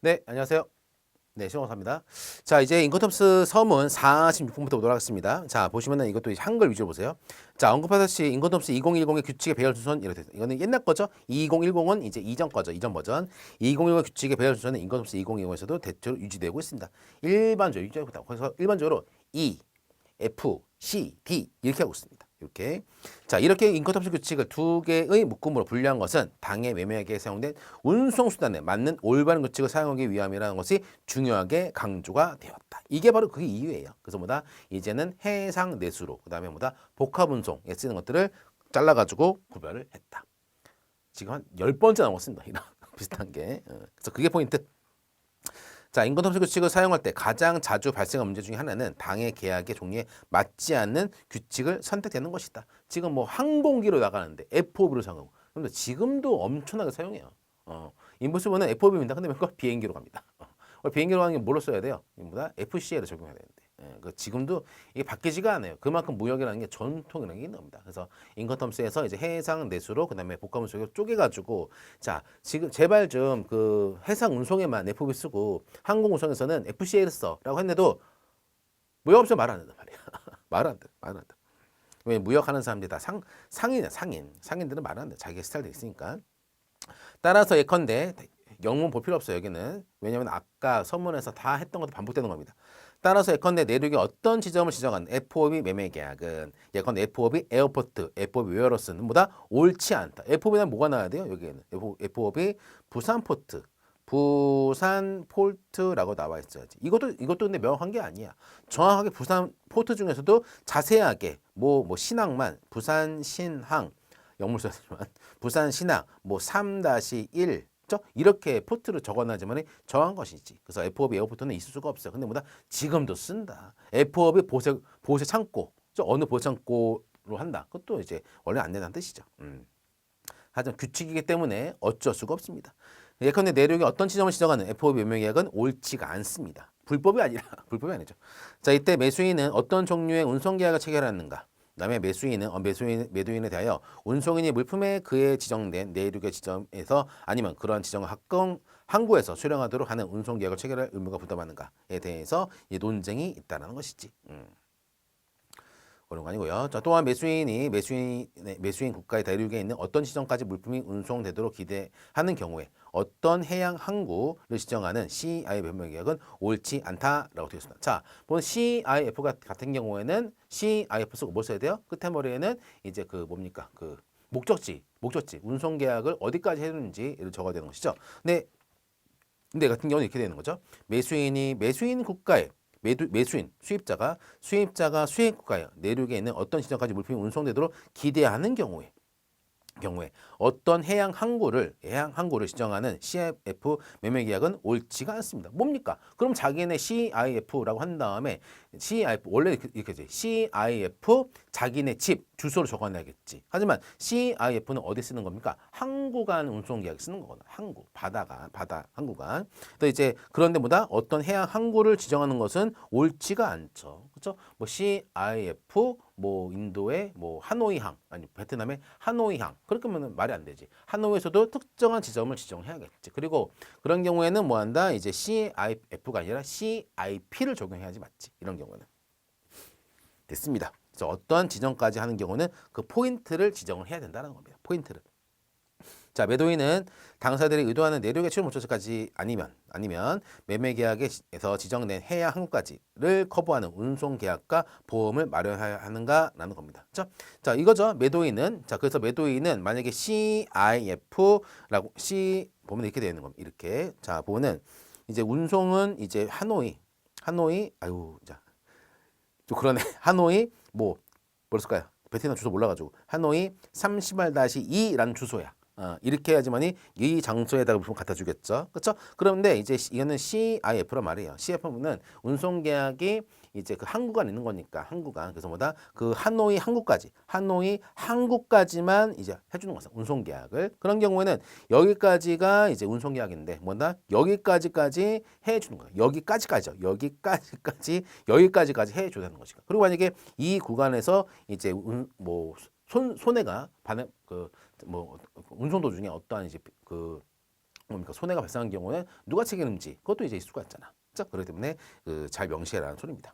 네, 안녕하세요. 네, 신원사입니다. 자, 이제 인컨텀스 서문 46분부터 보도록 하겠습니다. 자, 보시면은 이것도 이제 한글 위주로 보세요. 자, 언급하듯이 인컨텀스 2010의 규칙의 배열 순서는 이렇게 돼요. 이거는 옛날 거죠. 2010은 이제 이전 거죠. 이전 버전. 2010의 규칙의 배열 순서는 인컨텀스 2020에서도 대체로 유지되고 있습니다. 일반적으로 유지하고 있다. 그래서 일반적으로 E, F, C, D 이렇게 하고 있습니다. 이렇게. 자, 이렇게 인컨텀스 규칙을 두 개의 묶음으로 분류한 것은 당의 매매에게 사용된 운송수단에 맞는 올바른 규칙을 사용하기 위함이라는 것이 중요하게 강조가 되었다. 이게 바로 그 이유예요. 그래서 뭐다? 이제는 해상 내수로, 그 다음에 뭐다? 복합운송에 쓰는 것들을 잘라가지고 구별을 했다. 지금 한 10번째 나왔습니다. 이런 비슷한 게. 그래서 그게 포인트. 자, 인건텀스 규칙을 사용할 때 가장 자주 발생한 문제 중에 하나는 당의 계약의 종류에 맞지 않는 규칙을 선택되는 것이다. 지금 뭐 항공기로 나가는데 FOB로 사용하고. 근데 지금도 엄청나게 사용해요. 인보스보는 FOB입니다. 근데 왜 비행기로 갑니다. 비행기로 가는 게 뭘로 써야 돼요? 이보다 FCA를 적용해야 되는데. 지금도 이게 바뀌지가 않아요. 그만큼 무역이라는 게 전통이라는 게 있는 겁니다. 그래서 인컨텀스에서 이제 해상 내수로 그다음에 복합운송으로 쪼개가지고 자 지금 제발 좀 그 해상 운송에만 FB 쓰고 항공 운송에서는 FCA를 써라고 했는데도 무역 없으면 말 안 한단 말이야. 말 안 돼, 말 안 돼. 왜 무역하는 사람들이 다 상인이야 상인. 상인들은 말 안 돼. 자기 스타일도 있으니까. 따라서 예컨대 영문 볼 필요 없어요. 여기는 왜냐하면 아까 서문에서 다 했던 것도 반복되는 겁니다. 따라서 예컨대 내륙의 어떤 지점을 지정한 FOB 매매 계약은 예컨대 FOB 에어포트, FOB 웨어러스는 보다 옳지 않다. FOB는 뭐가 나와야 돼요? 여기에는 FOB 부산 포트, 부산 폴트라고 나와 있어야지. 이것도 근데 명확한 게 아니야. 정확하게 부산 포트 중에서도 자세하게 뭐 신항만 부산 신항 영물 써야지만 부산 신항 뭐 3-1 이렇게 포트를 적어놔야지만 정한 것이지. 그래서 FOB 에어포트는 있을 수가 없어요. 근데 뭐다? 지금도 쓴다. FOB 보세 창고. 어느 보세 창고로 한다. 그것도 이제 원래 안 된다는 뜻이죠. 하지만 규칙이기 때문에 어쩔 수가 없습니다. 예컨대 내륙의 어떤 지점을 지정하는 FOB 매매계약은 옳지가 않습니다. 불법이 아니라 불법이 아니죠. 자, 이때 매수인은 어떤 종류의 운송계약을 체결하는가? 그다음에 매도인에 대하여 운송인이 물품에 그에 지정된 내륙의 지점에서 아니면 그러한 지정을 항구에서 수령하도록 하는 운송계약을 체결할 의무가 부담하는가에 대해서 논쟁이 있다는 것이지. 그런 거 아니고요. 자, 또한 매수인 국가의 대륙에 있는 어떤 지점까지 물품이 운송되도록 기대하는 경우에 어떤 해양 항구를 지정하는 CIF 매매계약은 옳지 않다라고 되어 있습니다. 자, 보면 CIF 같은 경우에는 CIF 쓰고 뭐 써야 돼요? 끝에 머리에는 이제 그 뭡니까? 그 목적지, 운송계약을 어디까지 해주는지를 적어야 되는 것이죠. 근데 같은 경우는 이렇게 되는 거죠. 매수인 국가의 수입자가 수입 국가의 내륙에 있는 어떤 지점까지 물품이 운송되도록 기대하는 경우에 어떤 해양 항구를 지정하는 CIF 매매 계약은 옳지가 않습니다. 뭡니까? 그럼 자기네 CIF라고 한 다음에 CIF 원래 이렇게 돼. CIF 자기네 집 주소를 적어놔야겠지. 하지만 CIF는 어디 쓰는 겁니까? 항구간 운송 계약 쓰는 거거든. 항구 바다 항구간. 또 이제 그런데 뭐다? 어떤 해양 항구를 지정하는 것은 옳지가 않죠. 그렇죠? 뭐 CIF 뭐 인도의 뭐 하노이항 아니 베트남의 하노이항 그렇게 하면 말이 안 되지. 하노이에서도 특정한 지점을 지정해야겠지. 그리고 그런 경우에는 뭐 한다? 이제 CIF가 아니라 CIP를 적용해야지 맞지. 이런 경우는 됐습니다. 그래서 어떠한 지정까지 하는 경우는 그 포인트를 지정을 해야 된다는 겁니다. 포인트를. 자, 매도인은 당사들이 의도하는 내륙의 출입 목적지까지 아니면 매매 계약에서 지정된 해양 항구까지를 커버하는 운송 계약과 보험을 마련해야 하는가라는 겁니다. 그렇죠? 자, 이거죠. 그래서 매도인은 만약에 CIF라고 보면 이렇게 되는 겁니다. 이렇게. 자, 보면은 이제 운송은 이제 하노이 자. 좀 그러네. 하노이 뭐랬을까요? 베트남 주소 몰라가지고 하노이 30R-2라는 주소야. 이렇게 해야지만이 이 장소에다가 물품 갖다 주겠죠. 그렇죠? 그런데 이제 이거는 CIF란 말이에요. CIF는 운송 계약이 이제 그 항구간 있는 거니까 항구간. 그래서 뭐다? 그 하노이 항구까지만 이제 해주는 거죠. 운송 계약을. 그런 경우에는 여기까지가 이제 운송 계약인데 뭐다? 여기까지까지 해주는 거예요. 여기까지까지요. 여기까지까지 해줘야 되는 것이고. 그리고 만약에 이 구간에서 이제 손해가 운송 도중에 어떠한 이제 그 뭡니까 손해가 발생한 경우는 누가 책임인지 그것도 이제 있을 수가 있잖아. 그렇죠? 그렇기 때문에 잘 명시해라는 소리입니다.